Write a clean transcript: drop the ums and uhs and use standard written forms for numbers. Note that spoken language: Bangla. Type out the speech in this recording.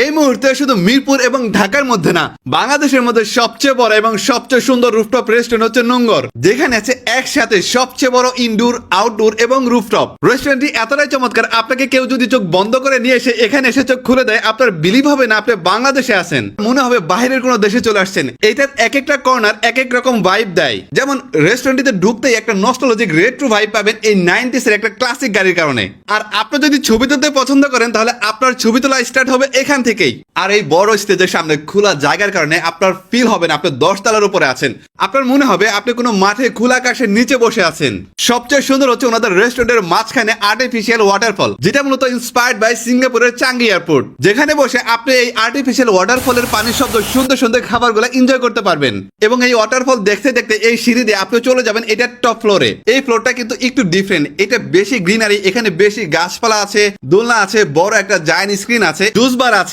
এই মুহূর্তে শুধু মিরপুর এবং ঢাকার মধ্যে না, বাংলাদেশের মধ্যে সবচেয়ে বড় এবং সবচেয়ে সুন্দর রুফটপ রেস্টুরেন্ট হচ্ছে নোঙ্গর, যেখানে আছে একসাথে সবচেয়ে বড় ইনডোর, আউটডোর এবং রুফটপ। রেস্টুরেন্টটি এতটাই চমৎকার, আপনাকে কেউ যদি চোখ বন্ধ করে নিয়ে এসে এখানে এসে চোখ খুলে দেয়, আপনার বিলিভ হবে না আপনি বাংলাদেশে আছেন, মনে হবে বাইরের কোনো দেশে চলে আসছেন। এইটার এক একটা কর্নার এক এক রকম ভাইব দেয়। যেমন রেস্টুরেন্টটিতে ঢুকতেই একটা নস্টালজিক রেট্রো ভাইব পাবেন এই 90s এর একটা ক্লাসিক গাড়ির কারণে। আর আপনি যদি ছবি তুলতে পছন্দ করেন তাহলে আপনার ছবি তোলা স্টার্ট হবে এখান থেকেই। আর এই বড় স্টেজের সামনে খোলা জায়গার কারণে আপনার ফিল হবে না আপনি 10 তলার উপরে আছেন, আপনার মনে হবে আপনি কোনো মাঠে খোলা আকাশের নিচে বসে আছেন। সবচেয়ে সুন্দর হচ্ছে ওনাদের রেস্টুরেন্টের মাঝখানে আর্টিফিশিয়াল ওয়াটারফল, যেটা মূলত ইন্সপায়ার্ড বাই সিঙ্গাপুরের চাঙ্গি এয়ারপোর্ট, যেখানে বসে আপনি এই আর্টিফিশিয়াল ওয়াটারফলের পানির শব্দ শুনতে শুনতে খাবারগুলো এনজয় করতে পারবেন। এবং এই ওয়াটারফল দেখতে দেখতে এই সিঁড়ি দিয়ে আপনি চলে যাবেন এটা টপ ফ্লোরে। এই ফ্লোরটা কিন্তু একটু ডিফারেন্ট, এটা বেশি গ্রিনারি, এখানে বেশি গাছপালা আছে, দোলনা আছে, বড় একটা জায়ান্ট স্ক্রিন আছে, জুস বার আছে,